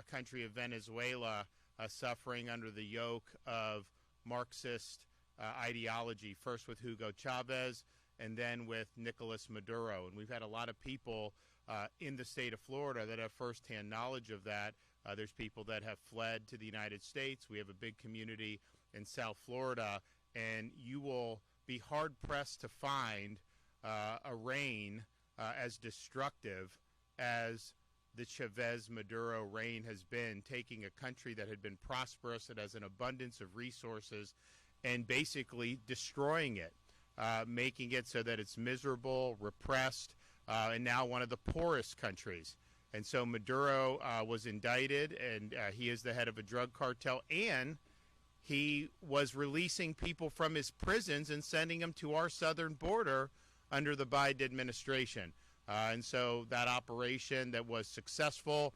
country of Venezuela suffering under the yoke of Marxist ideology, first with Hugo Chavez and then with Nicolas Maduro. And we've had a lot of people in the state of Florida that have firsthand knowledge of that. There's people that have fled to the United States. We have a big community in South Florida, and you will be hard-pressed to find a reign as destructive as the Chavez-Maduro reign has been, taking a country that had been prosperous, that has an abundance of resources, and basically destroying it, making it so that it's miserable, repressed, and now one of the poorest countries. And so Maduro was indicted, and he is the head of a drug cartel, and he was releasing people from his prisons and sending them to our southern border under the Biden administration. And so that operation that was successful,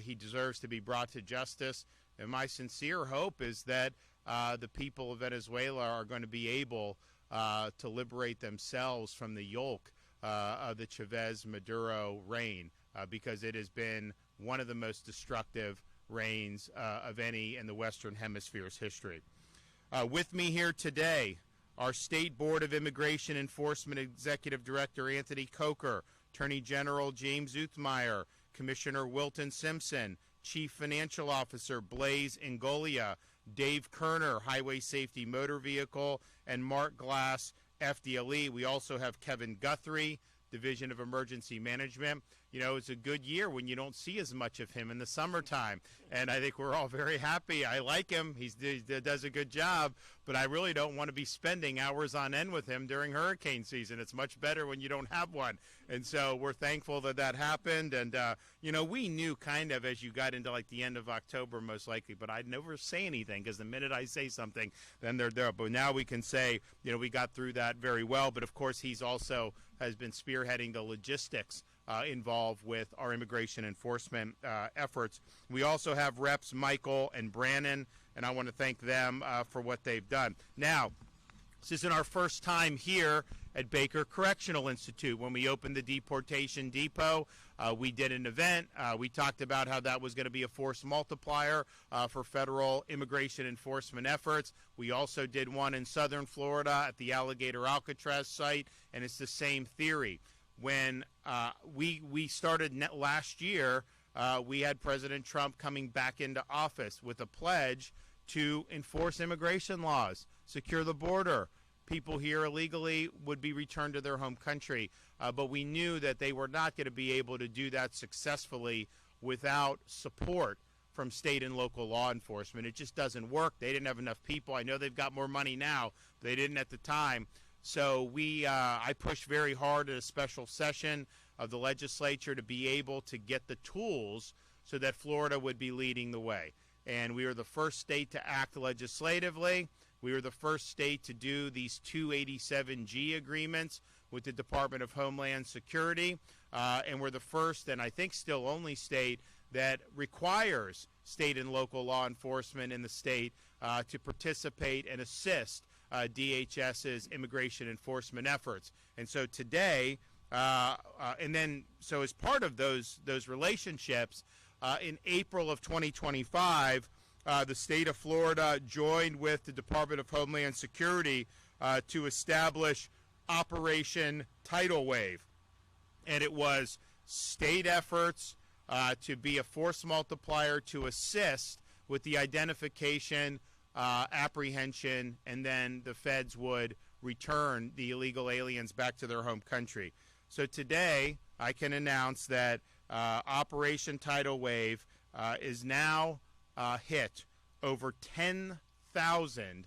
he deserves to be brought to justice. And my sincere hope is that the people of Venezuela are going to be able to liberate themselves from the yoke of the Chavez-Maduro reign, because it has been one of the most destructive reigns of any in the Western Hemisphere's history. With me here today, our State Board of Immigration Enforcement Executive Director Anthony Coker, Attorney General James Uthmeyer, Commissioner Wilton Simpson, Chief Financial Officer Blaise Ingolia, Dave Kerner, Highway Safety Motor Vehicle, and Mark Glass, FDLE. We also have Kevin Guthrie, Division of Emergency Management. You know, it's a good year when you don't see as much of him in the summertime, and I think we're all very happy. I like him. He does a good job, but I really don't want to be spending hours on end with him during hurricane season. It's much better when you don't have one, and so we're thankful that that happened. And you know, we knew kind of as you got into like the end of October most likely, but I'd never say anything because the minute I say something, then they're there. But now we can say, you know, we got through that very well. But of course, he's also has been spearheading the logistics involved with our immigration enforcement efforts. We also have Reps Michael and Brannon, and I want to thank them for what they've done. Now, this isn't our first time here at Baker Correctional Institute. When we opened the deportation depot, we did an event. We talked about how that was going to be a force multiplier for federal immigration enforcement efforts. We also did one in southern Florida at the Alligator Alcatraz site, and it's the same theory. When we started last year, we had President Trump coming back into office with a pledge to enforce immigration laws, secure the border. People here illegally would be returned to their home country. But we knew that they were not going to be able to do that successfully without support from state and local law enforcement. It just doesn't work. They didn't have enough people. I know they've got more money now. They didn't at the time. So I pushed very hard at a special session of the legislature to be able to get the tools so that Florida would be leading the way. And we were the first state to act legislatively. We were the first state to do these 287G agreements with the Department of Homeland Security. And we're the first, and I think still only state, that requires state and local law enforcement in the state to participate and assist DHS's immigration enforcement efforts. And so today, so as part of those relationships, in April of 2025, the state of Florida joined with the Department of Homeland Security to establish Operation Tidal Wave. And it was state efforts to be a force multiplier to assist with the identification, apprehension, and then the feds would return the illegal aliens back to their home country. So today, I can announce that Operation Tidal Wave is now hit over 10,000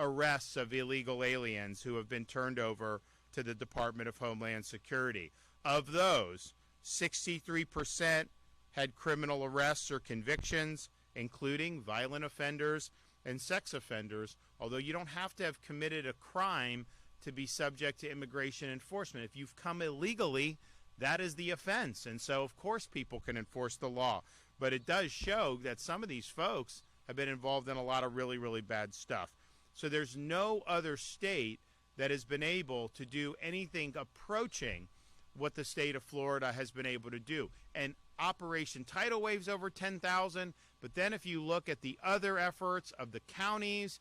arrests of illegal aliens who have been turned over to the Department of Homeland Security. Of those, 63% had criminal arrests or convictions, including violent offenders and sex offenders, although you don't have to have committed a crime to be subject to immigration enforcement. If you've come illegally, that is the offense. And so, of course, people can enforce the law. But it does show that some of these folks have been involved in a lot of really, really bad stuff. So there's no other state that has been able to do anything approaching what the state of Florida has been able to do. And Operation Tidal Wave's over 10,000. But then if you look at the other efforts of the counties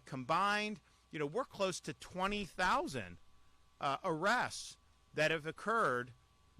combined, we're close to 20,000 arrests that have occurred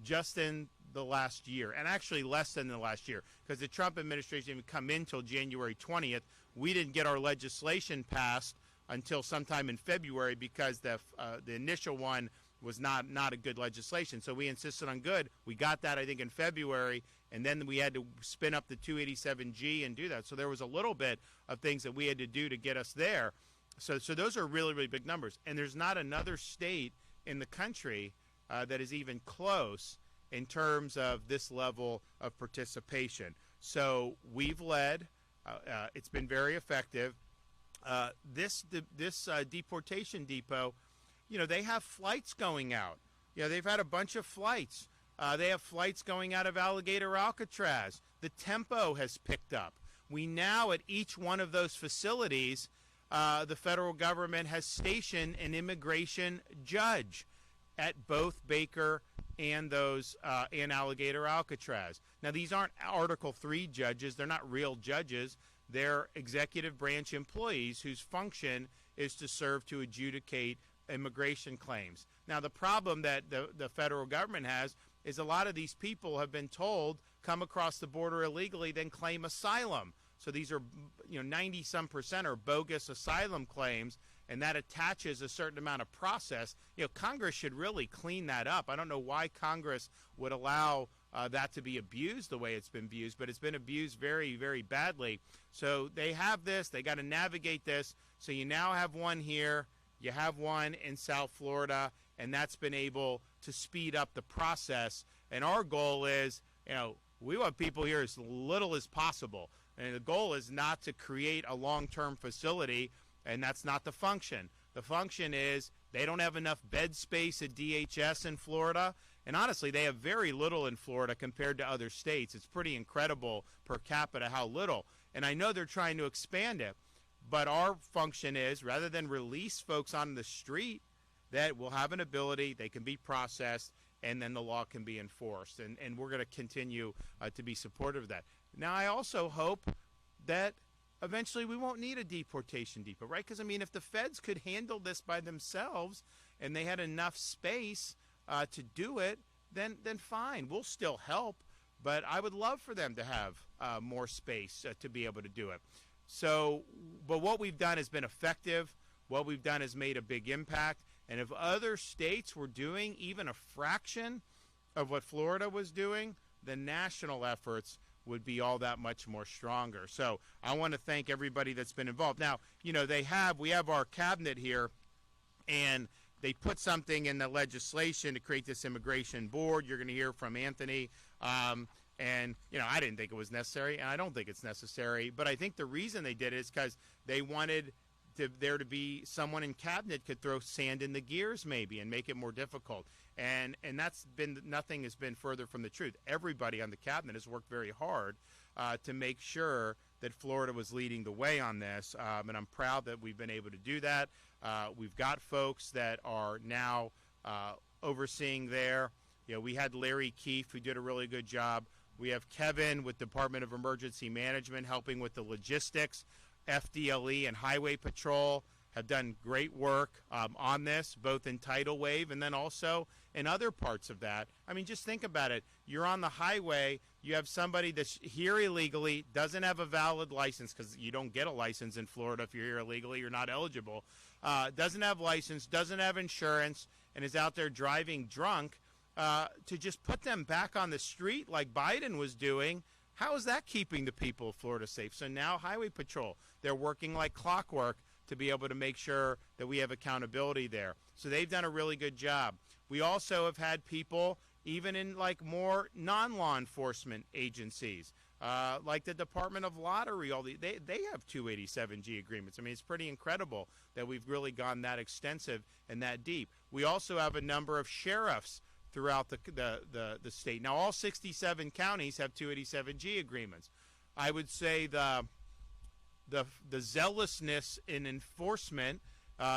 just in the last year, and actually less than the last year, because the Trump administration didn't come in until January 20th. We didn't get our legislation passed until sometime in February because the initial one was not a good legislation. So we insisted on good. We got that, I think, in February, and then we had to spin up the 287G and do that. So there was a little bit of things that we had to do to get us there. So those are really, really big numbers. And there's not another state in the country that is even close in terms of this level of participation. So we've led. It's been very effective. This deportation depot, they have flights going out. They've had a bunch of flights. They have flights going out of Alligator Alcatraz. The tempo has picked up. We now, at each one of those facilities, the federal government has stationed an immigration judge at both Baker and those in Alligator Alcatraz. Now, these aren't Article 3 judges. They're not real judges. They're executive branch employees whose function is to serve to adjudicate immigration claims. Now, the problem that the federal government has is a lot of these people have been told come across the border illegally, then claim asylum. So these are, 90-some% are bogus asylum claims, and that attaches a certain amount of process. Congress should really clean that up. I don't know why Congress would allow that to be abused the way it's been abused, but it's been abused very, very badly. So they have this. They got to navigate this. So you now have one here. You have one in South Florida, and that's been able to speed up the process. And our goal is, we want people here as little as possible. And the goal is not to create a long-term facility, and that's not the function. The function is they don't have enough bed space at DHS in Florida, and honestly, they have very little in Florida compared to other states. It's pretty incredible per capita how little. And I know they're trying to expand it, but our function is, rather than release folks on the street, that will have an ability, they can be processed, and then the law can be enforced. And we're going to continue to be supportive of that. Now, I also hope that eventually we won't need a deportation depot, right? Because, if the feds could handle this by themselves and they had enough space to do it, then fine. We'll still help, but I would love for them to have more space to be able to do it. So, but what we've done has been effective. What we've done has made a big impact. And if other states were doing even a fraction of what Florida was doing, the national efforts would be all that much more stronger. So I want to thank everybody that's been involved. Now, we have our cabinet here, and they put something in the legislation to create this immigration board. You're going to hear from Anthony. And, I didn't think it was necessary, and I don't think it's necessary. But I think the reason they did it is because they wanted there to be someone in cabinet could throw sand in the gears maybe and make it more difficult. And that's been, nothing has been further from the truth. Everybody on the cabinet has worked very hard to make sure that Florida was leading the way on this. And I'm proud that we've been able to do that. We've got folks that are now overseeing there. We had Larry Keefe, who did a really good job. We have Kevin with Department of Emergency Management helping with the logistics. FDLE and Highway Patrol have done great work on this, both in tidal wave and then also in other parts of that. Just think about it. You're on the highway. You have somebody that's here illegally, doesn't have a valid license, because you don't get a license in Florida if you're here illegally. You're not eligible. Doesn't have license, doesn't have insurance, and is out there driving drunk. To just put them back on the street like Biden was doing, how is that keeping the people of Florida safe? So now Highway Patrol, they're working like clockwork to be able to make sure that we have accountability there. So they've done a really good job. We also have had people even in more non-law enforcement agencies, like the Department of Lottery. They have 287G agreements. It's pretty incredible that we've really gone that extensive and that deep. We also have a number of sheriffs throughout the state. Now, all 67 counties have 287G agreements. I would say the zealousness in enforcement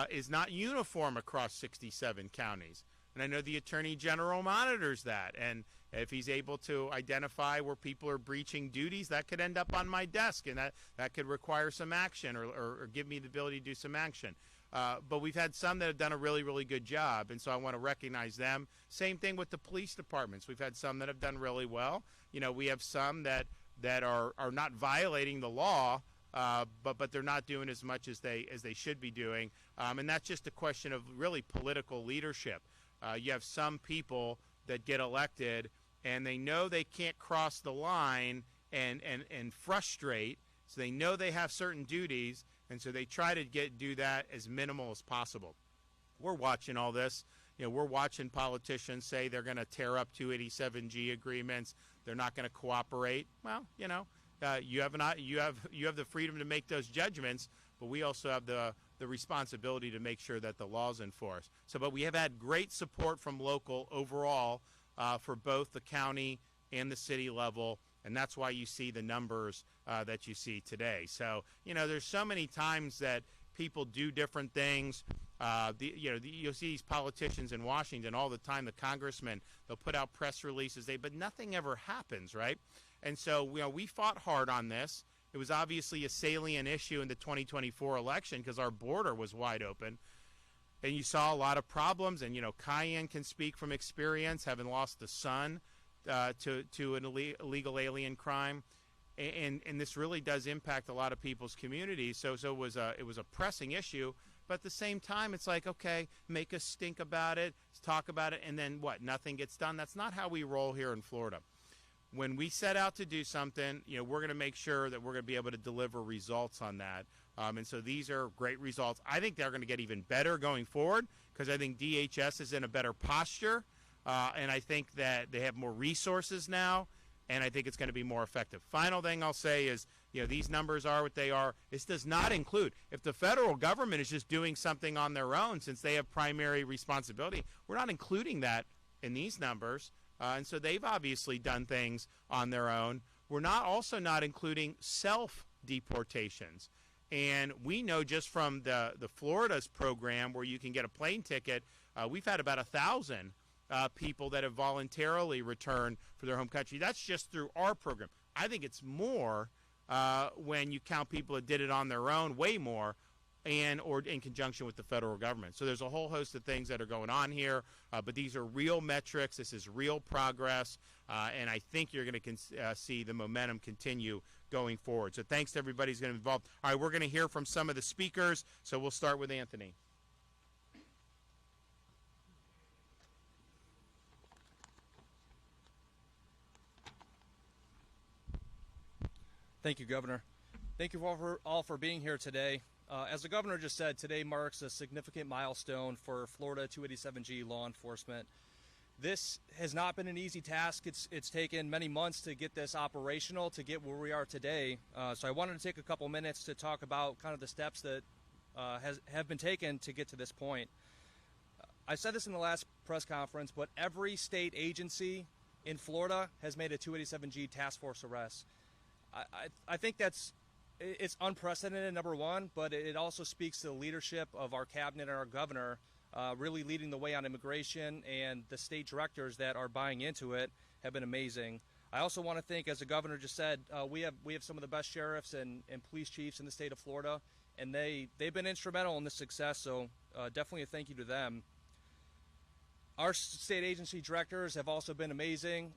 is not uniform across 67 counties. And I know the Attorney General monitors that, and If he's able to identify where people are breaching duties, that could end up on my desk, and that could require some action or give me the ability to do some action. But we've had some that have done a really, really good job, and so I want to recognize them. Same thing with the police departments. We've had some that have done really well. We have some that are not violating the law, but they're not doing as much as they should be doing, and that's just a question of really political leadership. You have some people that get elected, and they know they can't cross the line and frustrate, so they know they have certain duties, and so they try to do that as minimal as possible. We're watching all this. We're watching politicians say they're going to tear up 287G agreements. They're not going to cooperate. Well, you have the freedom to make those judgments, but we also have the responsibility to make sure that the law's enforced. But we have had great support from local overall for both the county and the city level, and that's why you see the numbers that you see today. So, there's so many times that people do different things. You'll see these politicians in Washington all the time, the congressmen, they'll put out press releases, but nothing ever happens, right? And so, we fought hard on this. It was obviously a salient issue in the 2024 election because our border was wide open. And you saw a lot of problems, and, Cayenne can speak from experience, having lost a son to an illegal alien crime. And this really does impact a lot of people's communities. So it was a pressing issue. But at the same time, it's like, okay, make us stink about it, talk about it, and then what? Nothing gets done? That's not how we roll here in Florida. When we set out to do something, we're going to make sure that we're going to be able to deliver results on that. And so these are great results. I think they're going to get even better going forward because I think DHS is in a better posture. And I think that they have more resources now. And I think it's going to be more effective. Final thing I'll say is, these numbers are what they are. This does not include, if the federal government is just doing something on their own since they have primary responsibility, we're not including that in these numbers. And so they've obviously done things on their own. We're also not including self-deportations. And we know just from the Florida's program where you can get a plane ticket, we've had about 1,000 people that have voluntarily returned for their home country. That's just through our program. I think it's more when you count people that did it on their own, way more, or in conjunction with the federal government. So there's a whole host of things that are going on here, but these are real metrics. This is real progress, and I think you're going to see the momentum continue going forward. So thanks to everybody who's going to be involved. All right, we're going to hear from some of the speakers, so we'll start with Anthony. Thank you, Governor. Thank you all for being here today. As the Governor just said, today marks a significant milestone for Florida 287G law enforcement. This has not been an easy task. It's taken many months to get this operational, to get where we are today. So I wanted to take a couple minutes to talk about kind of the steps that have been taken to get to this point. I said this in the last press conference, but every state agency in Florida has made a 287G task force arrest. I think it's unprecedented, number one, but it also speaks to the leadership of our cabinet and our governor really leading the way on immigration, and the state directors that are buying into it have been amazing. I also want to thank, as the governor just said, we have some of the best sheriffs and police chiefs in the state of Florida, and they've been instrumental in this success, so definitely a thank you to them. Our state agency directors have also been amazing.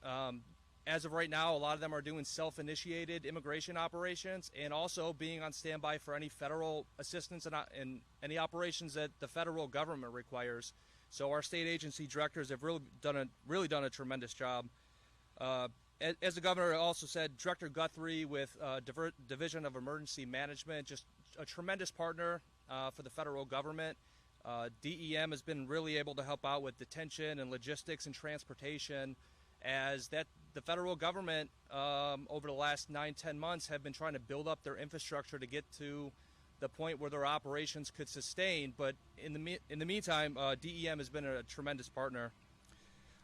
As of right now, a lot of them are doing self-initiated immigration operations and also being on standby for any federal assistance and any operations that the federal government requires. So our state agency directors have really done a tremendous job. As the governor also said, Director Guthrie with Division of Emergency Management, just a tremendous partner for the federal government. DEM has been really able to help out with detention and logistics and transportation, as the federal government over the last 9-10 months have been trying to build up their infrastructure to get to the point where their operations could sustain. But in the meantime, DEM has been a tremendous partner.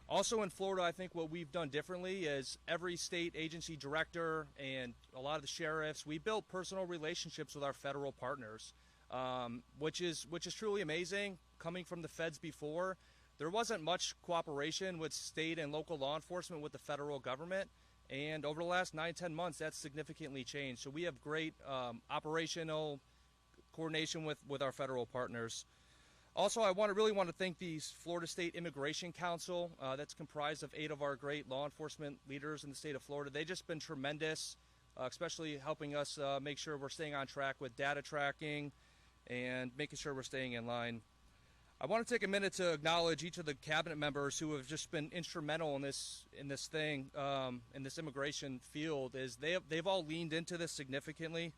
Also in Florida, I think what we've done differently is every state agency director and a lot of the sheriffs, we built personal relationships with our federal partners, which is truly amazing. Coming from the feds before, there wasn't much cooperation with state and local law enforcement with the federal government. And over the last 9-10 months, that's significantly changed. So we have great operational coordination with our federal partners. Also, I really want to thank the Florida State Immigration Council that's comprised of 8 of our great law enforcement leaders in the state of Florida. They've just been tremendous, especially helping us make sure we're staying on track with data tracking and making sure we're staying in line. I want to take a minute to acknowledge each of the cabinet members who have just been instrumental in this immigration field. They've all leaned into this significantly.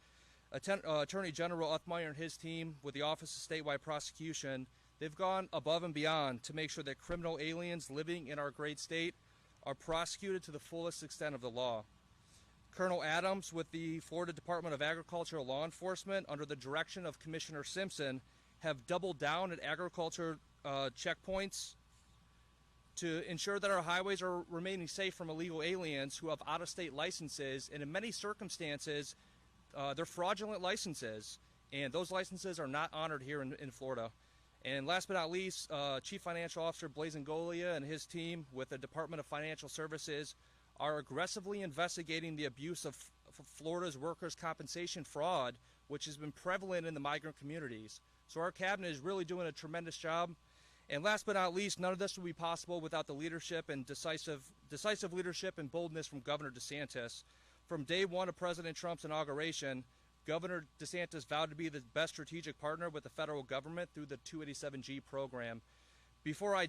Attorney General Uthmeyer and his team with the Office of Statewide Prosecution, they've gone above and beyond to make sure that criminal aliens living in our great state are prosecuted to the fullest extent of the law. Colonel Adams with the Florida Department of Agricultural Law Enforcement, under the direction of Commissioner Simpson, have doubled down at agriculture checkpoints to ensure that our highways are remaining safe from illegal aliens who have out-of-state licenses, and in many circumstances, they're fraudulent licenses, and those licenses are not honored here in Florida. And last but not least, Chief Financial Officer Blazengolia and his team with the Department of Financial Services are aggressively investigating the abuse of Florida's workers' compensation fraud, which has been prevalent in the migrant communities. So our cabinet is really doing a tremendous job. And last but not least, none of this would be possible without the leadership and decisive leadership and boldness from Governor DeSantis. From day one of President Trump's inauguration, Governor DeSantis vowed to be the best strategic partner with the federal government through the 287G program. Before I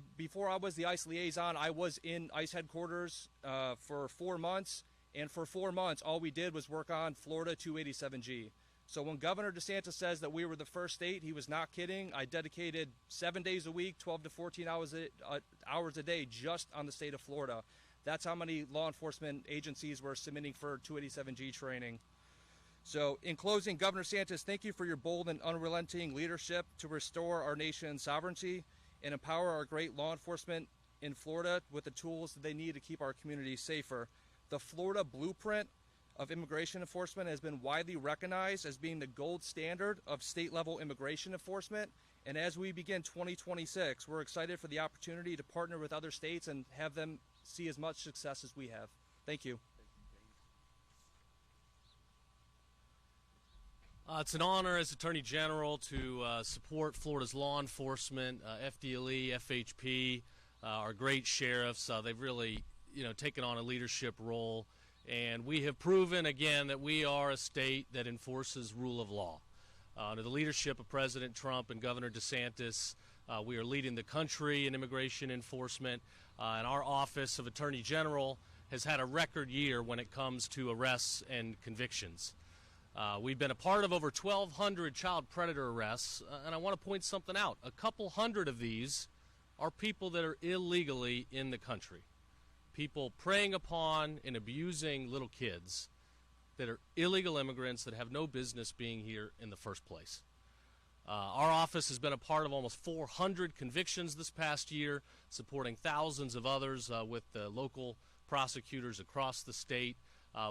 was the ICE liaison, I was in ICE headquarters for 4 months, and for 4 months, all we did was work on Florida 287G. So when Governor DeSantis says that we were the first state, he was not kidding. I dedicated 7 days a week, 12 to 14 hours a day just on the state of Florida. That's how many law enforcement agencies were submitting for 287G training. So in closing, Governor DeSantis, thank you for your bold and unrelenting leadership to restore our nation's sovereignty and empower our great law enforcement in Florida with the tools that they need to keep our communities safer. The Florida blueprint of immigration enforcement has been widely recognized as being the gold standard of state-level immigration enforcement. And as we begin 2026, we're excited for the opportunity to partner with other states and have them see as much success as we have. Thank you. It's an honor as Attorney General to support Florida's law enforcement, FDLE, FHP, our great sheriffs. They've really, taken on a leadership role. And we have proven again that we are a state that enforces rule of law. Under the leadership of President Trump and Governor DeSantis, we are leading the country in immigration enforcement. And our Office of Attorney General has had a record year when it comes to arrests and convictions. We've been a part of over 1,200 child predator arrests. And I want to point something out. A couple hundred of these are people that are illegally in the country. People preying upon and abusing little kids that are illegal immigrants that have no business being here in the first place. Our office has been a part of almost 400 convictions this past year, supporting thousands of others with the local prosecutors across the state.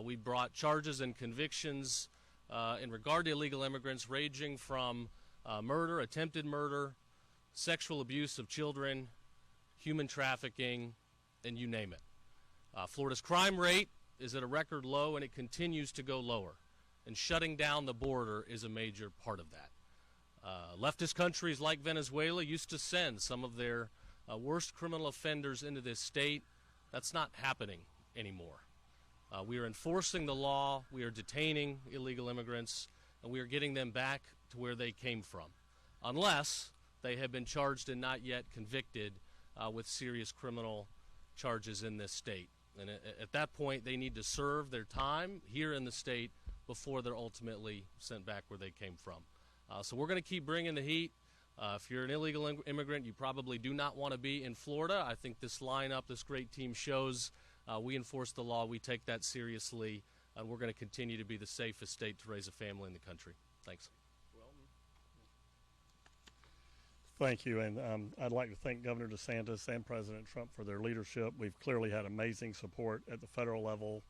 We brought charges and convictions in regard to illegal immigrants ranging from murder, attempted murder, sexual abuse of children, human trafficking, and you name it. Florida's crime rate is at a record low, and it continues to go lower. And shutting down the border is a major part of that. Leftist countries like Venezuela used to send some of their worst criminal offenders into this state. That's not happening anymore. We are enforcing the law. We are detaining illegal immigrants, and we are getting them back to where they came from, unless they have been charged and not yet convicted with serious criminal charges in this state. And at that point, they need to serve their time here in the state before they're ultimately sent back where they came from. So we're going to keep bringing the heat. If you're an illegal immigrant, you probably do not want to be in Florida. I think this lineup, this great team shows we enforce the law. We take that seriously, and we're going to continue to be the safest state to raise a family in the country. Thanks. Thank you, and I'd like to thank Governor DeSantis and President Trump for their leadership. We've clearly had amazing support at the federal level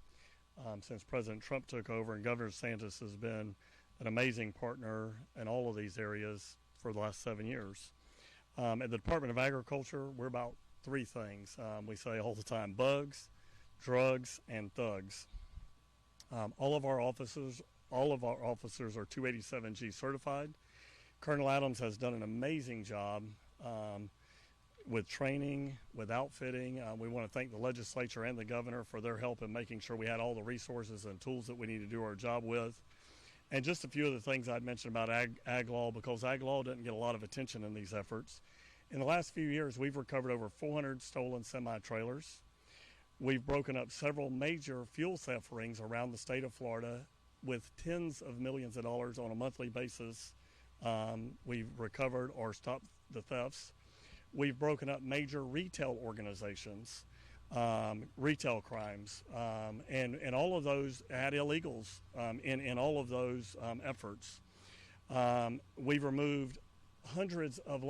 since President Trump took over, and Governor DeSantis has been an amazing partner in all of these areas for the last 7 years. At the Department of Agriculture, we're about three things. We say all the time: bugs, drugs, and thugs. All of our officers are 287G certified. Colonel Adams has done an amazing job with training, with outfitting. We want to thank the legislature and the governor for their help in making sure we had all the resources and tools that we need to do our job with. And just a few of the things I'd mentioned about ag law, because ag law doesn't get a lot of attention in these efforts. In the last few years, we've recovered over 400 stolen semi-trailers. We've broken up several major fuel theft rings around the state of Florida with tens of millions of dollars on a monthly basis. We've recovered or stopped the thefts. We've broken up major retail organizations, retail crimes, and all of those had illegals in all of those efforts. We've removed hundreds of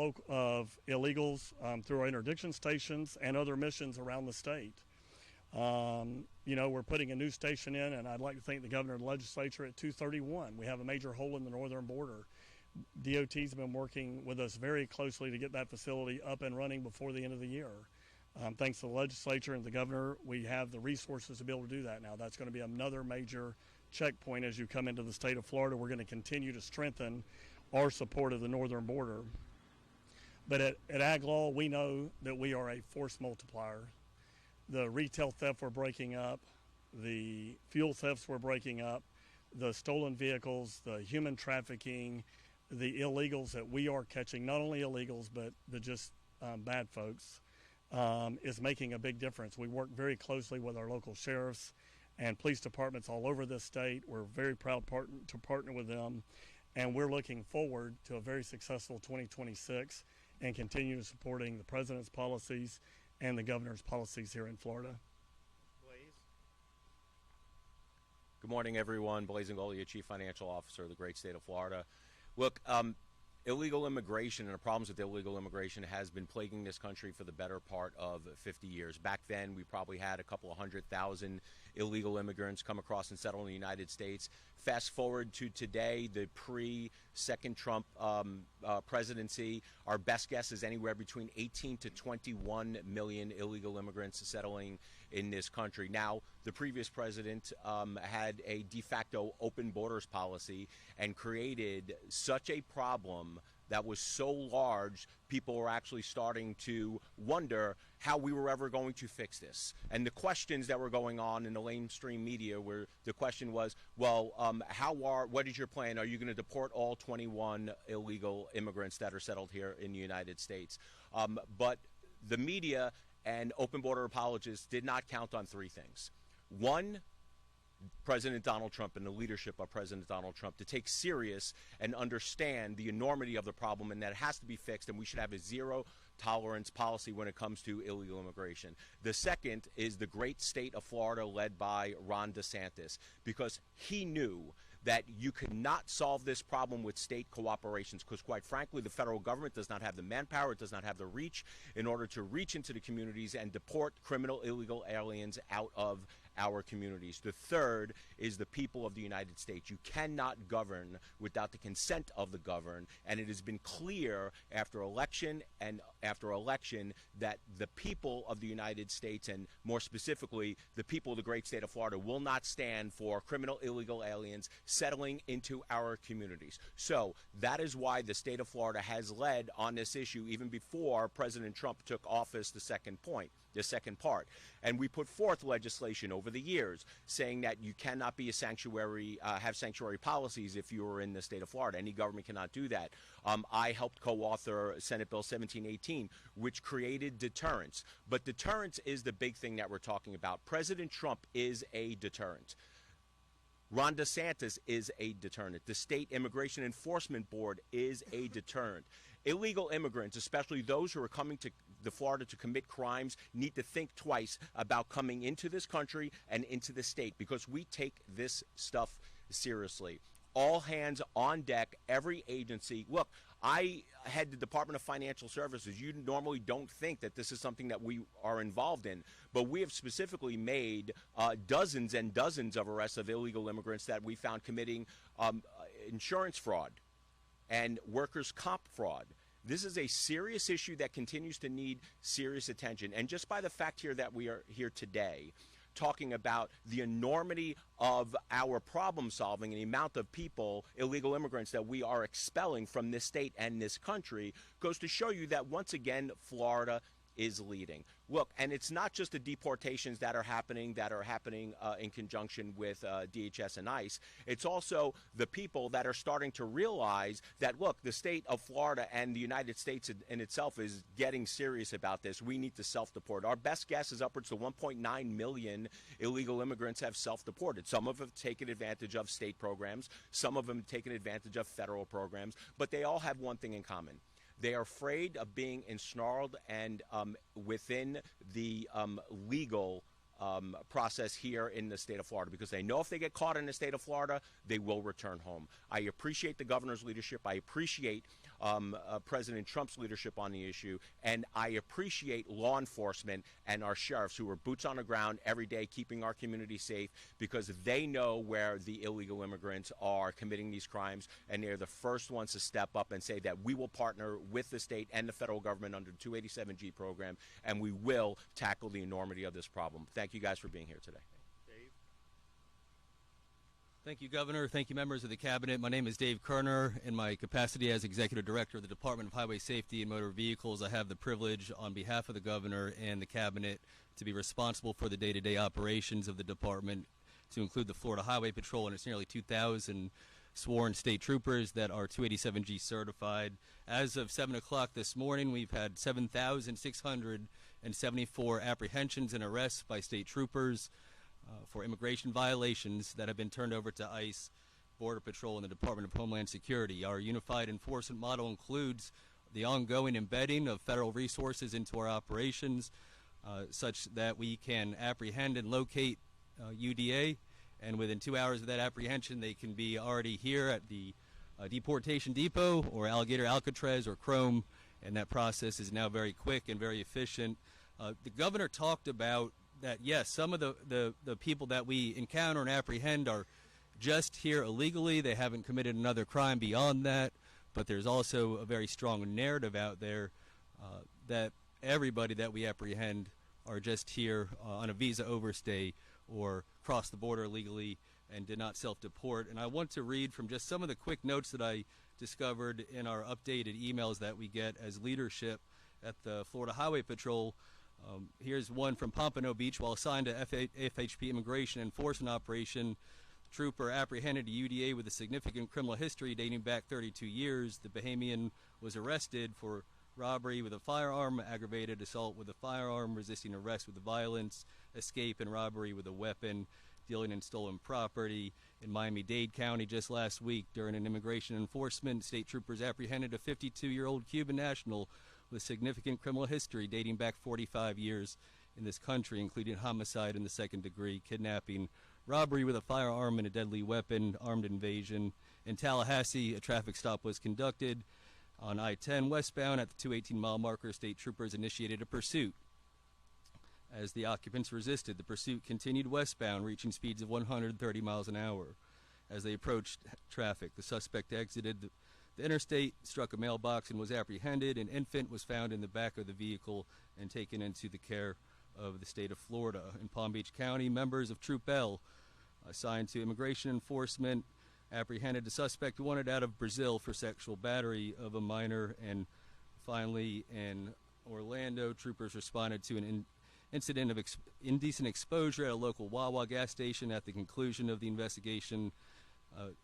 illegals through our interdiction stations and other missions around the state. We're putting a new station in, and I'd like to thank the governor and the legislature at 231. We have a major hole in the northern border. DOT's been working with us very closely to get that facility up and running before the end of the year. Thanks to the legislature and the governor, we have the resources to be able to do that now. That's going to be another major checkpoint as you come into the state of Florida. We're going to continue to strengthen our support of the northern border. But at Ag Law, we know that we are a force multiplier. The retail theft we're breaking up, the fuel thefts we're breaking up, the stolen vehicles, the human trafficking, the illegals that we are catching, not only illegals, but the just bad folks, is making a big difference. We work very closely with our local sheriffs and police departments all over this state. We're very proud to partner with them, and we're looking forward to a very successful 2026 and continue supporting the president's policies and the governor's policies here in Florida. Blaze. Good morning, everyone. Blaze Ngolia, Chief Financial Officer of the great state of Florida. Look, illegal immigration and the problems with illegal immigration has been plaguing this country for the better part of 50 years. Back then, we probably had a couple of 100,000 illegal immigrants come across and settle in the United States. Fast forward to today, the pre-second Trump presidency, our best guess is anywhere between 18 to 21 million illegal immigrants settling in this country. Now, the previous president had a de facto open borders policy and created such a problem that was so large, people were actually starting to wonder how we were ever going to fix this. And the questions that were going on in the mainstream media were, the question was, well, what is your plan? Are you going to deport all 21 illegal immigrants that are settled here in the United States? But the media and open border apologists did not count on three things. One, President Donald Trump and the leadership of President Donald Trump to take serious and understand the enormity of the problem, and that it has to be fixed, and we should have a zero tolerance policy when it comes to illegal immigration. The second is the great state of Florida led by Ron DeSantis, because he knew that you cannot solve this problem with state cooperations, because quite frankly, the federal government does not have the manpower, it does not have the reach in order to reach into the communities and deport criminal illegal aliens out of our communities. The third is the people of the United States. You cannot govern without the consent of the governed, and it has been clear after election and after election that the people of the United States, and more specifically the people of the great state of Florida, will not stand for criminal illegal aliens settling into our communities. So that is why the state of Florida has led on this issue even before President Trump took office, the second part. And we put forth legislation over the years saying that you cannot be a sanctuary, have sanctuary policies if you are in the state of Florida. Any government cannot do that. I helped co-author Senate Bill 1718, which created deterrence. But deterrence is the big thing that we're talking about. President Trump is a deterrent. Ron DeSantis is a deterrent. The State Immigration Enforcement Board is a deterrent. Illegal immigrants, especially those who are coming to Florida to commit crimes, need to think twice about coming into this country and into the state, because we take this stuff seriously. All hands on deck, every agency. Look, I head the Department of Financial Services. You normally don't think that this is something that we are involved in, but we have specifically made dozens and dozens of arrests of illegal immigrants that we found committing insurance fraud and workers' comp fraud. This is a serious issue that continues to need serious attention. And just by the fact here that we are here today, talking about the enormity of our problem solving and the amount of people, illegal immigrants, that we are expelling from this state and this country, goes to show you that once again Florida is leading. Look, and it's not just the deportations that are happening in conjunction with DHS and ICE. It's also the people that are starting to realize that, look, the state of Florida and the United States in itself is getting serious about this. We need to self-deport. Our best guess is upwards to 1.9 million illegal immigrants have self-deported. Some of them have taken advantage of state programs. Some of them have taken advantage of federal programs. But they all have one thing in common. They are afraid of being ensnarled and within the legal process here in the state of Florida, because they know if they get caught in the state of Florida, they will return home. I appreciate the governor's leadership. I appreciate President Trump's leadership on the issue, and I appreciate law enforcement and our sheriffs who are boots on the ground every day keeping our community safe, because they know where the illegal immigrants are committing these crimes, and they're the first ones to step up and say that we will partner with the state and the federal government under the 287G program, and we will tackle the enormity of this problem. Thank you guys for being here today. Thank you, Governor. Thank you, members of the Cabinet. My name is Dave Kerner. In my capacity as Executive Director of the Department of Highway Safety and Motor Vehicles, I have the privilege on behalf of the Governor and the Cabinet to be responsible for the day-to-day operations of the Department, to include the Florida Highway Patrol and its nearly 2,000 sworn state troopers that are 287G certified. As of 7 o'clock this morning, we've had 7,674 apprehensions and arrests by state troopers for immigration violations that have been turned over to ICE, Border Patrol, and the Department of Homeland Security. Our unified enforcement model includes the ongoing embedding of federal resources into our operations, such that we can apprehend and locate UDA, and within 2 hours of that apprehension, they can be already here at the deportation depot or Alligator Alcatraz or Chrome, and that process is now very quick and very efficient. The governor talked about that, yes, some of the people that we encounter and apprehend are just here illegally. They haven't committed another crime beyond that, but there's also a very strong narrative out there that everybody that we apprehend are just here on a visa overstay or cross the border illegally and did not self-deport. And I want to read from just some of the quick notes that I discovered in our updated emails that we get as leadership at the Florida Highway Patrol. Here's one from Pompano Beach. While assigned to FHP Immigration Enforcement Operation, the trooper apprehended a UDA with a significant criminal history dating back 32 years. The Bahamian was arrested for robbery with a firearm, aggravated assault with a firearm, resisting arrest with violence, escape and robbery with a weapon, dealing in stolen property. In Miami-Dade County just last week, during an immigration enforcement, state troopers apprehended a 52-year-old Cuban national with significant criminal history dating back 45 years in this country, including homicide in the second degree, kidnapping, robbery with a firearm and a deadly weapon, armed invasion. In Tallahassee, a traffic stop was conducted on I-10 westbound at the 218-mile marker. State troopers initiated a pursuit. As the occupants resisted, the pursuit continued westbound, reaching speeds of 130 miles an hour. As they approached traffic, the suspect exited the interstate, struck a mailbox, and was apprehended. An infant was found in the back of the vehicle and taken into the care of the state of Florida. In Palm Beach County, members of Troop L, assigned to immigration enforcement, apprehended a suspect wanted out of Brazil for sexual battery of a minor. And finally, in Orlando, troopers responded to an incident of indecent exposure at a local Wawa gas station. At the conclusion of the investigation,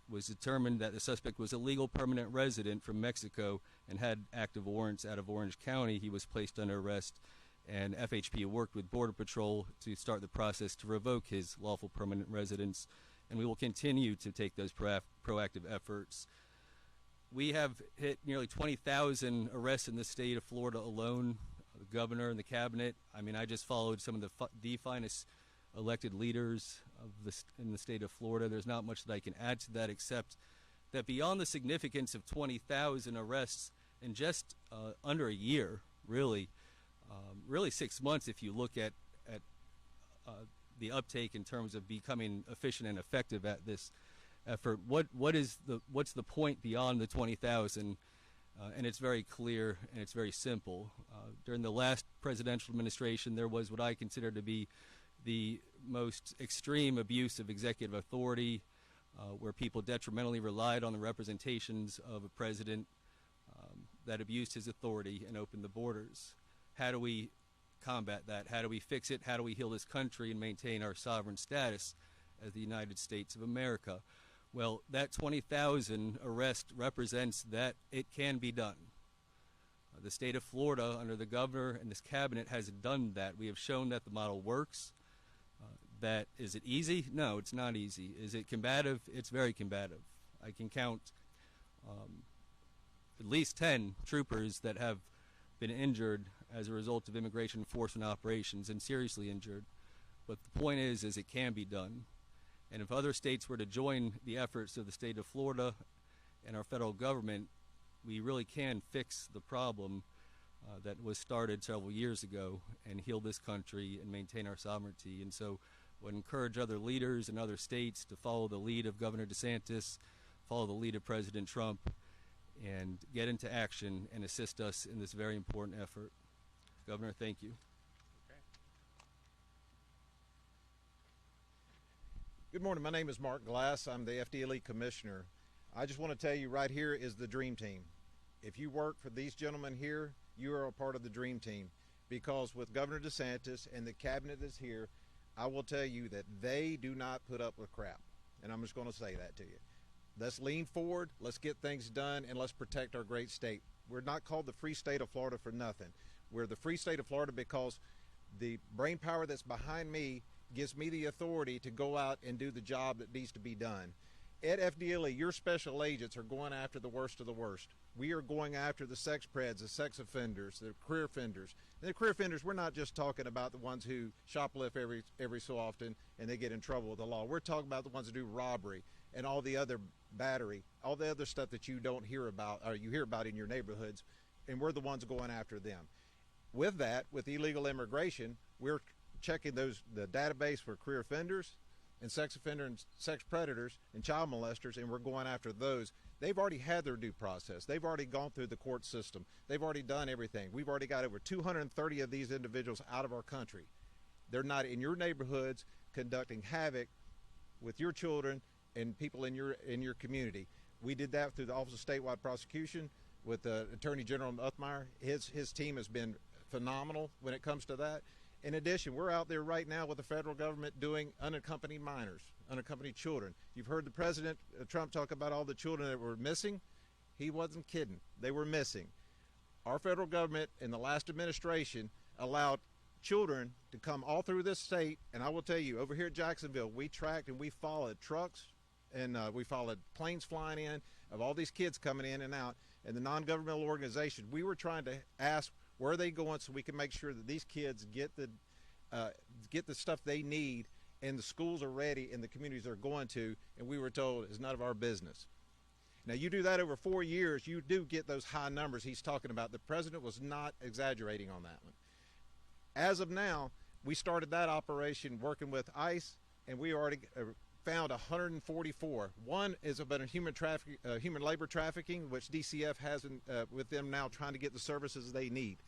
was determined that the suspect was a legal permanent resident from Mexico and had active warrants out of Orange County. He was placed under arrest, and FHP worked with Border Patrol to start the process to revoke his lawful permanent residence, and we will continue to take those proactive efforts. We have hit nearly 20,000 arrests in the state of Florida alone. The governor and the cabinet, I mean, I just followed some of the finest elected leaders in the state of Florida. There's not much that I can add to that, except that beyond the significance of 20,000 arrests in just under a year, really 6 months if you look at the uptake in terms of becoming efficient and effective at this effort, what's the point beyond the 20,000? and it's very clear and it's very simple. During the last presidential administration, there was what I consider to be the most extreme abuse of executive authority, where people detrimentally relied on the representations of a president that abused his authority and opened the borders. How do we combat that? How do we fix it? How do we heal this country and maintain our sovereign status as the United States of America? Well, that 20,000 arrest represents that it can be done. The state of Florida, under the governor and this cabinet, has done that. We have shown that the model works. Is it easy? No, it's not easy. Is it combative? It's very combative. I can count at least 10 troopers that have been injured as a result of immigration enforcement operations, and seriously injured. But the point is it can be done. And if other states were to join the efforts of the state of Florida and our federal government, we really can fix the problem that was started several years ago and heal this country and maintain our sovereignty. And so I would encourage other leaders in other states to follow the lead of Governor DeSantis, follow the lead of President Trump, and get into action and assist us in this very important effort. Governor, thank you. Good morning. My name is Mark Glass. I'm the FDLE Commissioner. I just want to tell you right here is the dream team. If you work for these gentlemen here, you are a part of the dream team, because with Governor DeSantis and the cabinet that's here, I will tell you that they do not put up with crap. And I'm just going to say that to you. Let's lean forward, let's get things done, and let's protect our great state. We're not called the free state of Florida for nothing. We're the free state of Florida because the brain power that's behind me gives me the authority to go out and do the job that needs to be done. At FDLE, your special agents are going after the worst of the worst. We are going after the sex preds, the sex offenders, the career offenders. And the career offenders, we're not just talking about the ones who shoplift every so often and they get in trouble with the law. We're talking about the ones that do robbery and all the other battery, all the other stuff that you don't hear about, or you hear about in your neighborhoods, and we're the ones going after them. With that, with illegal immigration, we're checking the database for career offenders and sex offender and sex predators and child molesters, and we're going after those. They've already had their due process. They've already gone through the court system. They've already done everything. We've already got over 230 of these individuals out of our country. They're not in your neighborhoods conducting havoc with your children and people in your community. We did that through the Office of Statewide Prosecution with Attorney General Uthmeyer. His team has been phenomenal when it comes to that. In addition, we're out there right now with the federal government doing unaccompanied minors, unaccompanied children. You've heard the President Trump talk about all the children that were missing. He wasn't kidding. They were missing. Our federal government in the last administration allowed children to come all through this state. And I will tell you, over here at Jacksonville, we tracked and we followed trucks and we followed planes flying in of all these kids coming in and out. And the non-governmental organizations, we were trying to ask where are they going so we can make sure that these kids get the stuff they need and the schools are ready and the communities they're going to, and we were told it's none of our business. Now, you do that over 4 years, you do get those high numbers he's talking about. The president was not exaggerating on that one. As of now, we started that operation working with ICE, and we already found 144. One is about human labor trafficking, which DCF has with them now trying to get the services they need.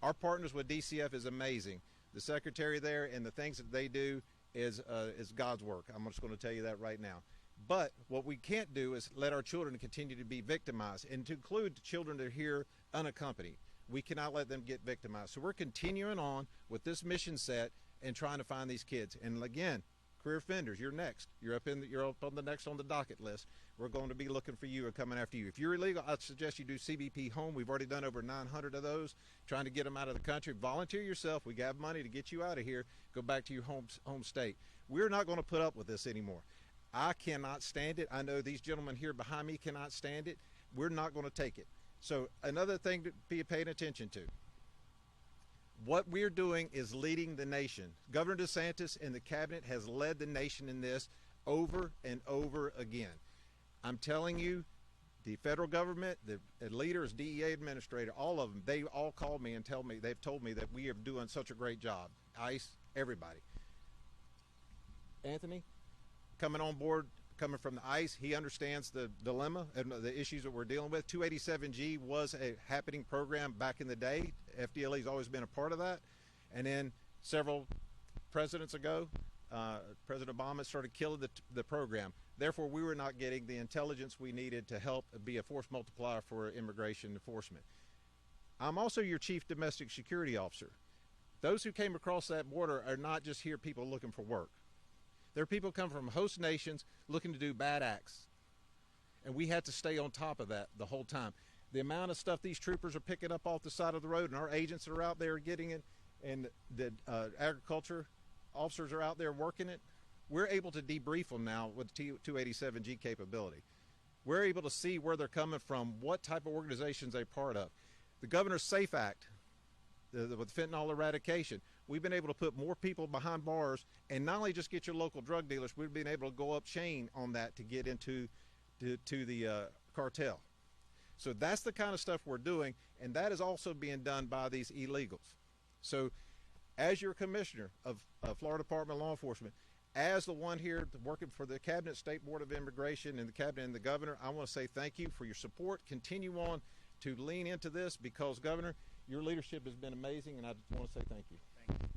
Our partners with DCF is amazing. The secretary there and the things that they do is God's work. I'm just going to tell you that right now. But what we can't do is let our children continue to be victimized, and to include the children that are here unaccompanied. We cannot let them get victimized. So we're continuing on with this mission set and trying to find these kids. And again, career offenders, you're next. You're up on the next on the docket list. We're going to be looking for you and coming after you. If you're illegal, I'd suggest you do CBP home. We've already done over 900 of those, trying to get them out of the country. Volunteer yourself. We have money to get you out of here. Go back to your home state. We're not going to put up with this anymore. I cannot stand it. I know these gentlemen here behind me cannot stand it. We're not going to take it. So another thing to be paying attention to. What we're doing is leading the nation. Governor DeSantis and the cabinet has led the nation in this over and over again. I'm telling you, the federal government, the leaders, DEA administrator, all of them, they all called me and they've told me that we are doing such a great job. ICE, everybody. Anthony, coming on board coming from the ICE. He understands the dilemma and the issues that we're dealing with. 287G was a happening program back in the day. FDLE has always been a part of that. And then several presidents ago, President Obama started killing the program. Therefore, we were not getting the intelligence we needed to help be a force multiplier for immigration enforcement. I'm also your chief domestic security officer. Those who came across that border are not just here people looking for work. There are people coming from host nations looking to do bad acts. And we had to stay on top of that the whole time. The amount of stuff these troopers are picking up off the side of the road, and our agents are out there getting it, and the agriculture officers are out there working it, we're able to debrief them now with 287G capability. We're able to see where they're coming from, what type of organizations they're part of. The Governor's SAFE Act, with fentanyl eradication, we've been able to put more people behind bars, and not only just get your local drug dealers, we've been able to go up chain on that to get into the cartel. So that's the kind of stuff we're doing, and that is also being done by these illegals. So as your commissioner of Florida Department of Law Enforcement, as the one here working for the Cabinet, State Board of Immigration, and the Cabinet and the Governor, I want to say thank you for your support. Continue on to lean into this because, Governor, your leadership has been amazing, and I just want to say thank you. Thank you.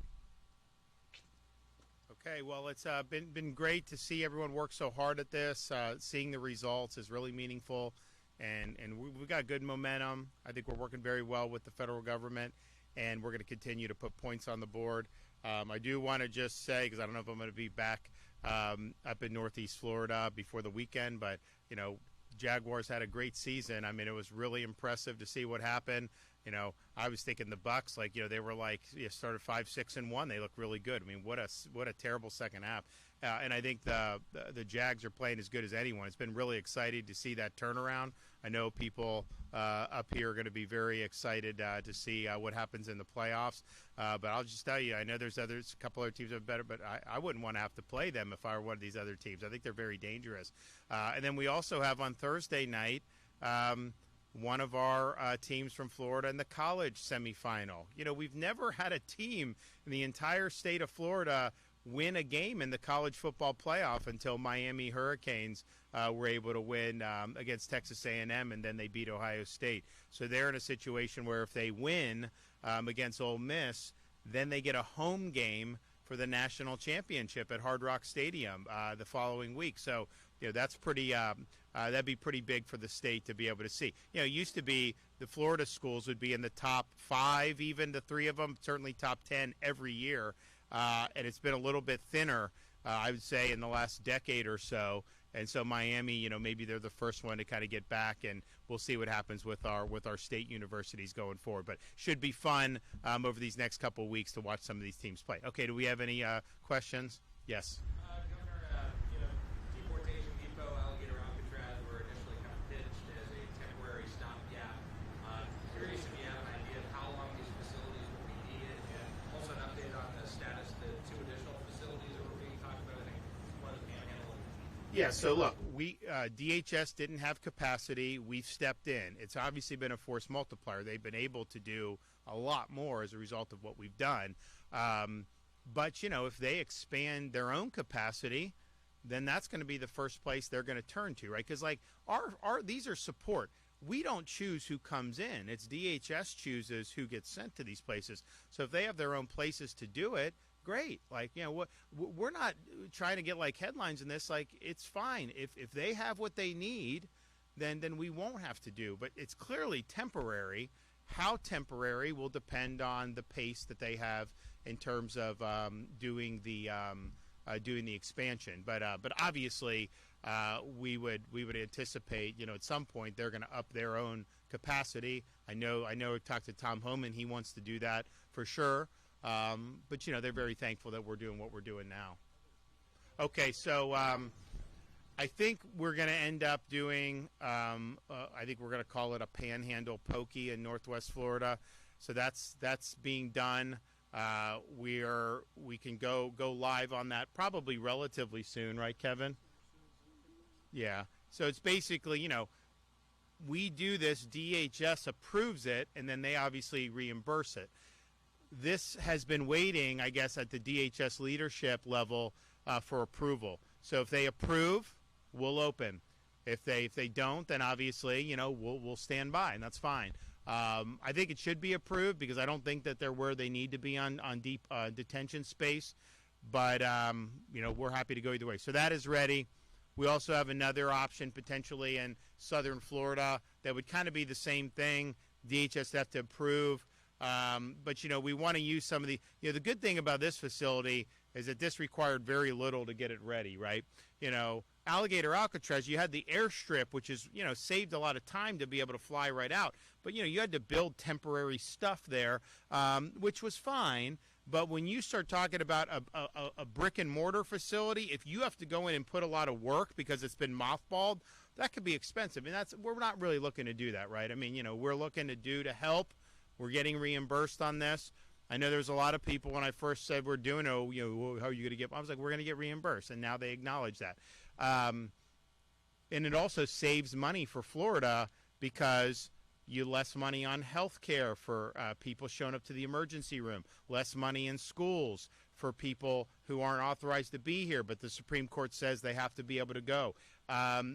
Okay, well, it's been great to see everyone work so hard at this. Seeing the results is really meaningful, and we've got good momentum. I think we're working very well with the federal government, and we're going to continue to put points on the board. I do want to just say, because I don't know if I'm going to be back up in Northeast Florida before the weekend, but, you know, Jaguars had a great season. I mean, it was really impressive to see what happened. You know, I was thinking the Bucks, like, you know, they were like, started 5-6-1. They look really good. I mean, what a terrible second half. And I think the Jags are playing as good as anyone. It's been really exciting to see that turnaround. I know people up here are going to be very excited to see what happens in the playoffs. But I'll just tell you, I know there's a couple other teams that are better, but I wouldn't want to have to play them if I were one of these other teams. I think they're very dangerous. And then we also have on Thursday night one of our teams from Florida in the college semifinal. You know, we've never had a team in the entire state of Florida win a game in the college football playoff until Miami Hurricanes were able to win against Texas A&M, and then they beat Ohio State. So they're in a situation where if they win against Ole Miss, then they get a home game for the national championship at Hard Rock Stadium the following week. So, you know, that's pretty that'd be pretty big for the state to be able to see. You know, it used to be the Florida schools would be in the top 5, even the 3 of them, certainly top 10 every year. And it's been a little bit thinner, I would say, in the last decade or so. And so Miami, you know, maybe they're the first one to kind of get back, and we'll see what happens with our state universities going forward. But should be fun over these next couple of weeks to watch some of these teams play. Okay, do we have any questions? Yes. Governor, you know, deportation depot, Alligator, Alcatraz were initially kind of pitched as a temporary stopgap. Curious if you have an idea of how long these facilities will be needed, and also an update on the status of the 2 additional facilities that were being talked about. I think one of the Panhandle. Yeah, so look, DHS didn't have capacity. We've stepped in. It's obviously been a force multiplier. They've been able to do a lot more as a result of what we've done. But, you know, if they expand their own capacity, then that's going to be the first place they're going to turn to, right? Because, like, these are support. We don't choose who comes in. It's DHS chooses who gets sent to these places. So if they have their own places to do it, great. Like, you know, we're not trying to get, like, headlines in this. Like, it's fine. If they have what they need, then we won't have to do. But it's clearly temporary. How temporary will depend on the pace that they have in terms of doing the expansion. But obviously, we would anticipate, you know, at some point they're going to up their own capacity. I know. I talked to Tom Homan. He wants to do that for sure. But, you know, they're very thankful that we're doing what we're doing now. Okay, so I think we're going to end up doing, I think we're going to call it a Panhandle Pokey in Northwest Florida. So that's being done. We can go live on that probably relatively soon, right, Kevin? Yeah. So it's basically, you know, we do this, DHS approves it, and then they obviously reimburse it. This has been waiting, I guess, at the DHS leadership level for approval. So if they approve, we'll open. If they don't, then obviously, you know, we'll stand by, and that's fine. I think it should be approved because I don't think that they're where they need to be on deep detention space. But, you know, we're happy to go either way. So that is ready. We also have another option potentially in southern Florida that would kind of be the same thing. DHS have to approve. But, you know, we want to use some of the, you know, the good thing about this facility is that this required very little to get it ready, right? You know, Alligator Alcatraz, you had the airstrip, which is, you know, saved a lot of time to be able to fly right out. But, you know, you had to build temporary stuff there, which was fine. But when you start talking about a brick and mortar facility, if you have to go in and put a lot of work because it's been mothballed, that could be expensive. And we're not really looking to do that, right? I mean, you know, we're looking to help. We're getting reimbursed on this. I know there's a lot of people when I first said we're doing, oh, you know, how are you going to get? I was like, we're going to get reimbursed, and now they acknowledge that. And it also saves money for Florida because less money on health care for people showing up to the emergency room, less money in schools for people who aren't authorized to be here, but the Supreme Court says they have to be able to go,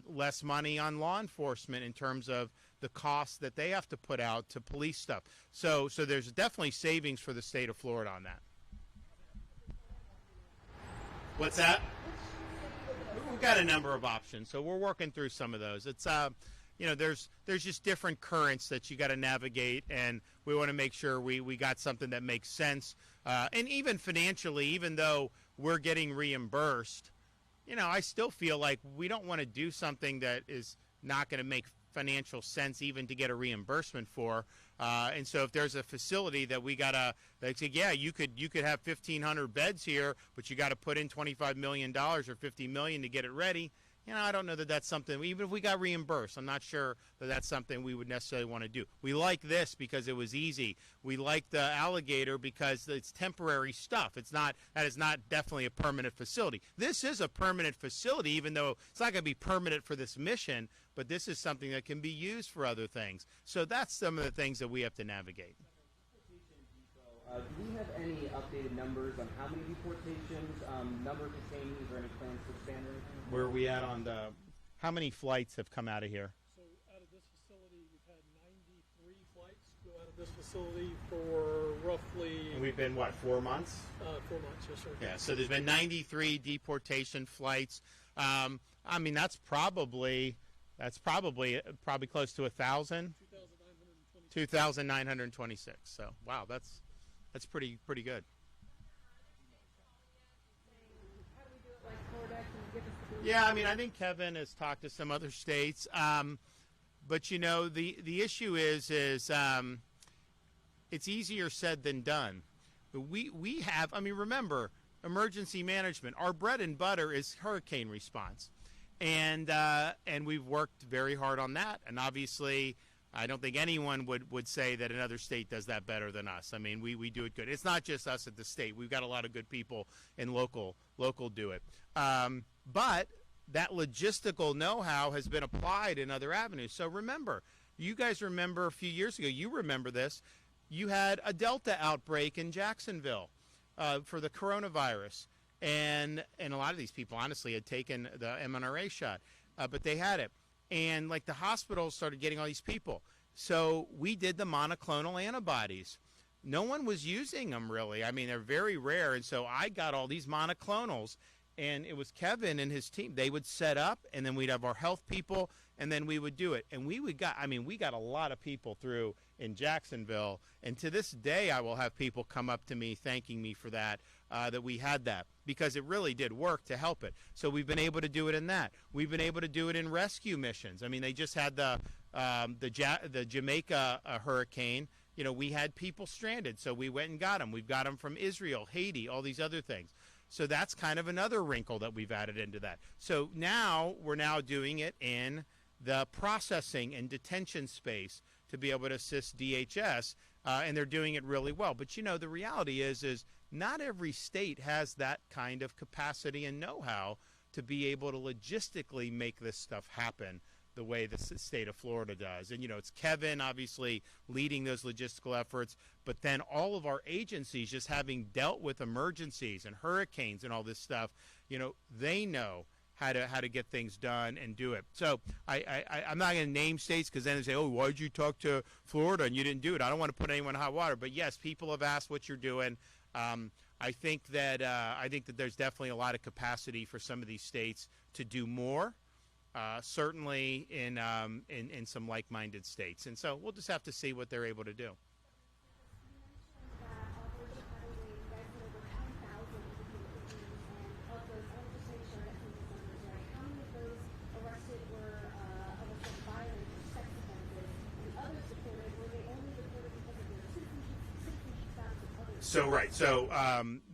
less money on law enforcement in terms of the costs that they have to put out to police stuff. So there's definitely savings for the state of Florida on that. What's that? We've got a number of options, so we're working through some of those. It's you know, there's just different currents that you got to navigate, and we want to make sure we got something that makes sense. And even financially, even though we're getting reimbursed, you know, I still feel like we don't want to do something that is not going to make financial sense even to get a reimbursement for. And so if there's a facility that we gotta, they say, yeah, you could have 1,500 beds here, but you got to put in $25 million or $50 million to get it ready. You know, I don't know that that's something, even if we got reimbursed, I'm not sure that that's something we would necessarily want to do. We like this because it was easy. We like the Alligator because it's temporary stuff. That is not definitely a permanent facility. This is a permanent facility, even though it's not going to be permanent for this mission, but this is something that can be used for other things. So that's some of the things that we have to navigate. Do we have any updated numbers on how many deportations, number of detainees, or any plans to expand or anything? Where are we at on how many flights have come out of here? So out of this facility, we've had 93 flights go out of this facility for roughly... And we've been, what, 4 months? 4 months, yes, sir. Yeah, so there's been 93 deportation flights. I mean, that's probably close to 1,000. 2,926. So, wow, that's pretty good. Yeah, I mean, I think Kevin has talked to some other states, but you know, the issue is it's easier said than done. We have, I mean, remember, emergency management. Our bread and butter is hurricane response, and we've worked very hard on that. And obviously, I don't think anyone would say that another state does that better than us. I mean, we do it good. It's not just us at the state. We've got a lot of good people in local do it. But that logistical know-how has been applied in other avenues. So remember, you guys remember a few years ago, you remember this, you had a Delta outbreak in Jacksonville for the coronavirus. And a lot of these people, honestly, had taken the mRNA shot, but they had it. And like the hospitals started getting all these people. So we did the monoclonal antibodies. No one was using them really. I mean, they're very rare. And so I got all these monoclonals, and it was Kevin and his team. They would set up, and then we'd have our health people, and then we would do it. And we got a lot of people through in Jacksonville. And to this day, I will have people come up to me thanking me for that we had that, because it really did work to help it. So we've been able to do it in that. We've been able to do it in rescue missions. I mean, they just had the Jamaica hurricane. You know, we had people stranded, so we went and got them. We've got them from Israel, Haiti, all these other things. So that's kind of another wrinkle that we've added into that. So now we're doing it in the processing and detention space to be able to assist DHS, and they're doing it really well. But, you know, the reality is not every state has that kind of capacity and know-how to be able to logistically make this stuff happen the way the state of Florida does. And, you know, it's Kevin obviously leading those logistical efforts, but then all of our agencies, just having dealt with emergencies and hurricanes and all this stuff, you know, they know how to get things done and do it. So I'm not going to name states because then they say, oh, why did you talk to Florida and you didn't do it? I don't want to put anyone in hot water. But, yes, people have asked what you're doing. I think that there's definitely a lot of capacity for some of these states to do more, certainly in some like-minded states. And so we'll just have to see what they're able to do. So right. So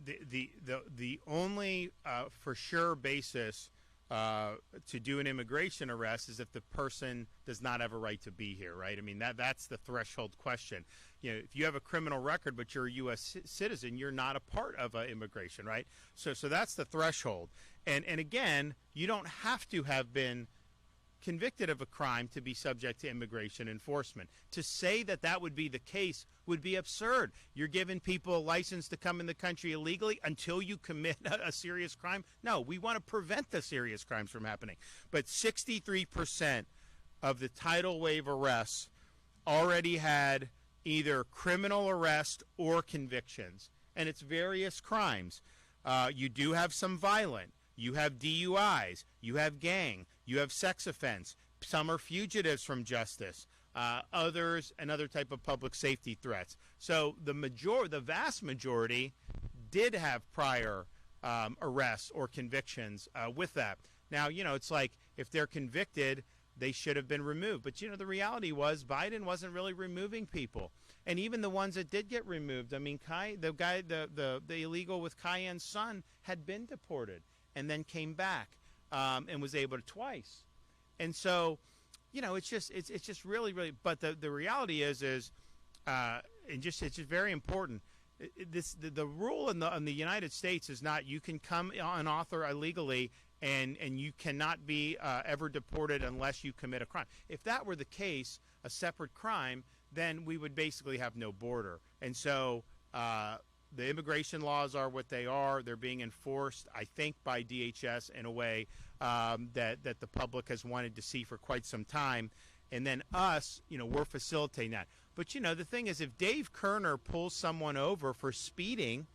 the only for sure basis to do an immigration arrest is if the person does not have a right to be here, right? I mean that's the threshold question. You know, if you have a criminal record but you're a U.S. citizen, you're not a part of immigration, right? So that's the threshold. And again, you don't have to have been convicted of a crime to be subject to immigration enforcement. To say that would be the case would be absurd. You're giving people a license to come in the country illegally until you commit a serious crime? No, we want to prevent the serious crimes from happening. But 63% of the tidal wave arrests already had either criminal arrest or convictions, and it's various crimes. You do have some violent. You have DUIs. You have gang. You have sex offense. Some are fugitives from justice. Others, another type of public safety threats. So the vast majority did have prior arrests or convictions with that. Now, you know, it's like if they're convicted, they should have been removed. But, you know, the reality was Biden wasn't really removing people. And even the ones that did get removed, I mean, the illegal with Cayenne's son had been deported and then came back and was able to twice. And so, you know, it's just really, really. But the reality is it's just very important. The rule in the United States is not you can come on author illegally and you cannot be ever deported unless you commit a crime. If that were the case, a separate crime, then we would basically have no border. And so the immigration laws are what they are. They're being enforced, I think, by DHS in a way that the public has wanted to see for quite some time. And then us, you know, we're facilitating that. But, you know, the thing is, if Dave Kerner pulls someone over for speeding,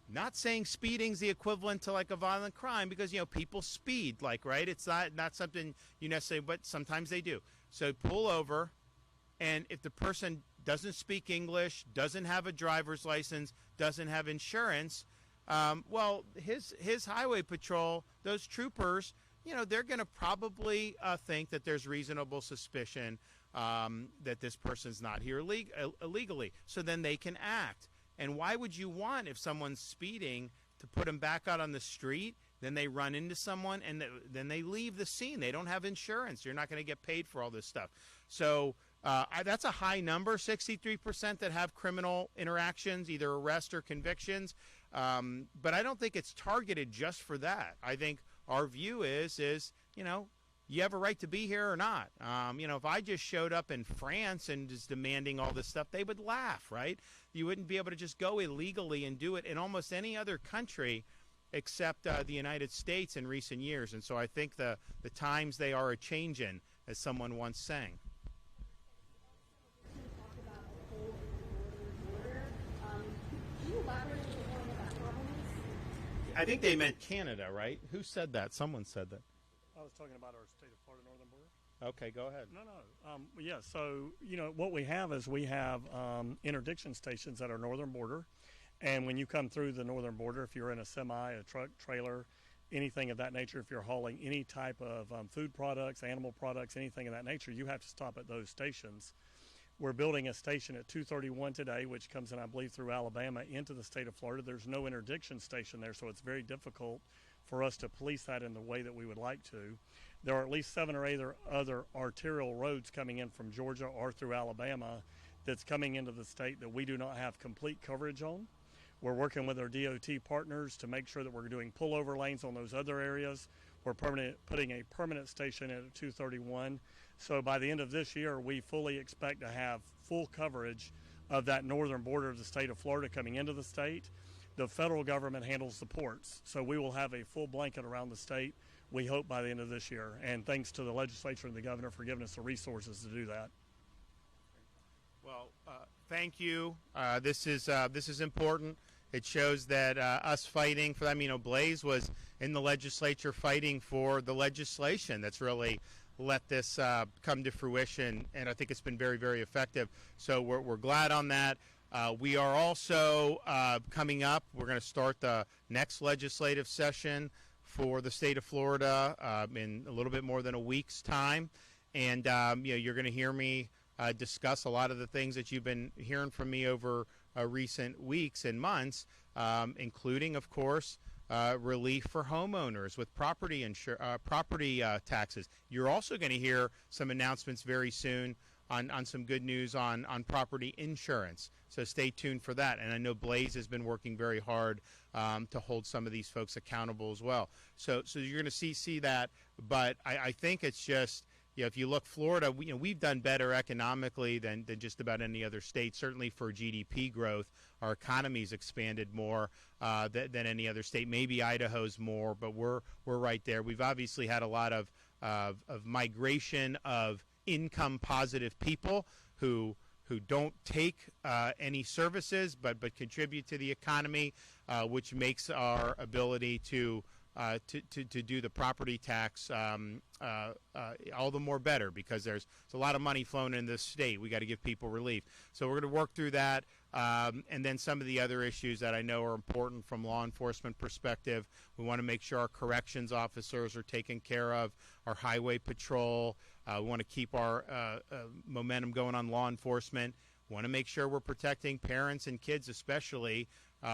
not saying speeding's the equivalent to like a violent crime because, you know, people speed, like, right? It's not something you necessarily, but sometimes they do. So pull over, and if the person doesn't speak English, doesn't have a driver's license, doesn't have insurance, well, his highway patrol, those troopers, you know, they're going to probably think that there's reasonable suspicion that this person's not here illegally. So then they can act. And why would you want, if someone's speeding, to put them back out on the street? Then they run into someone, and then they leave the scene. They don't have insurance. You're not going to get paid for all this stuff. So that's a high number, 63% that have criminal interactions, either arrest or convictions. But I don't think it's targeted just for that. I think our view is you know, you have a right to be here or not. You know, if I just showed up in France and is demanding all this stuff, they would laugh, right? You wouldn't be able to just go illegally and do it in almost any other country except the United States in recent years. And so I think the times they are a-changin', as someone once sang. I think they meant Canada, right? Who said that? Someone said that. I was talking about our state of Florida northern border. Okay, go ahead. No. Yeah, so, you know, what we have is we have interdiction stations at our northern border. And when you come through the northern border, if you're in a semi, a truck, trailer, anything of that nature, if you're hauling any type of food products, animal products, anything of that nature, you have to stop at those stations. We're building a station at 231 today, which comes in, I believe, through Alabama into the state of Florida. There's no interdiction station there, so it's very difficult for us to police that in the way that we would like to. There are at least 7 or 8 other arterial roads coming in from Georgia or through Alabama that's coming into the state that we do not have complete coverage on. We're working with our DOT partners to make sure that we're doing pullover lanes on those other areas. We're putting a permanent station in at 231. So by the end of this year, we fully expect to have full coverage of that northern border of the state of Florida coming into the state. The federal government handles the ports. So we will have a full blanket around the state we hope by the end of this year. And thanks to the legislature and the governor for giving us the resources to do that. Well, thank you. This is important. It shows that us fighting for them. You know, Blaze was in the legislature fighting for the legislation that's really let this come to fruition, and I think it's been very, very effective. So we're glad on that. We are also coming up. We're going to start the next legislative session for the state of Florida in a little bit more than a week's time, and you're going to hear me discuss a lot of the things that you've been hearing from me over recent weeks and months, including, of course, relief for homeowners with property taxes. You're also going to hear some announcements very soon on some good news on property insurance. So stay tuned for that. And I know Blaze has been working very hard to hold some of these folks accountable as well. So you're going to see that. But I think it's just, if you look, Florida, we've done better economically than just about any other state. Certainly for GDP growth, our economy's expanded more than any other state. Maybe Idaho's more, but we're right there. We've obviously had a lot of migration of income positive people who don't take any services but contribute to the economy, which makes our ability to do the property tax all the more better, because there's a lot of money flowing in this state. We got to give people relief. So we're going to work through that. And then some of the other issues that I know are important from law enforcement perspective. We want to make sure our corrections officers are taken care of, our highway patrol. We want to keep our momentum going on law enforcement. We want to make sure we're protecting parents and kids, especially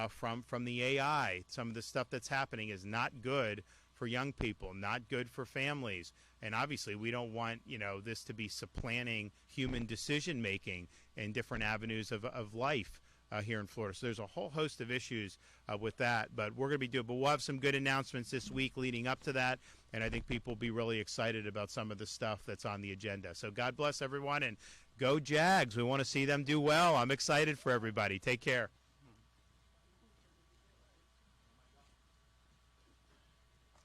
from the AI. Some of the stuff that's happening is not good for young people, not good for families. And obviously we don't want, this to be supplanting human decision making in different avenues of life here in Florida. So there's a whole host of issues with that, but we're going to be but we'll have some good announcements this week leading up to that. And I think people will be really excited about some of the stuff that's on the agenda. So God bless everyone, and go Jags. We want to see them do well. I'm excited for everybody. Take care.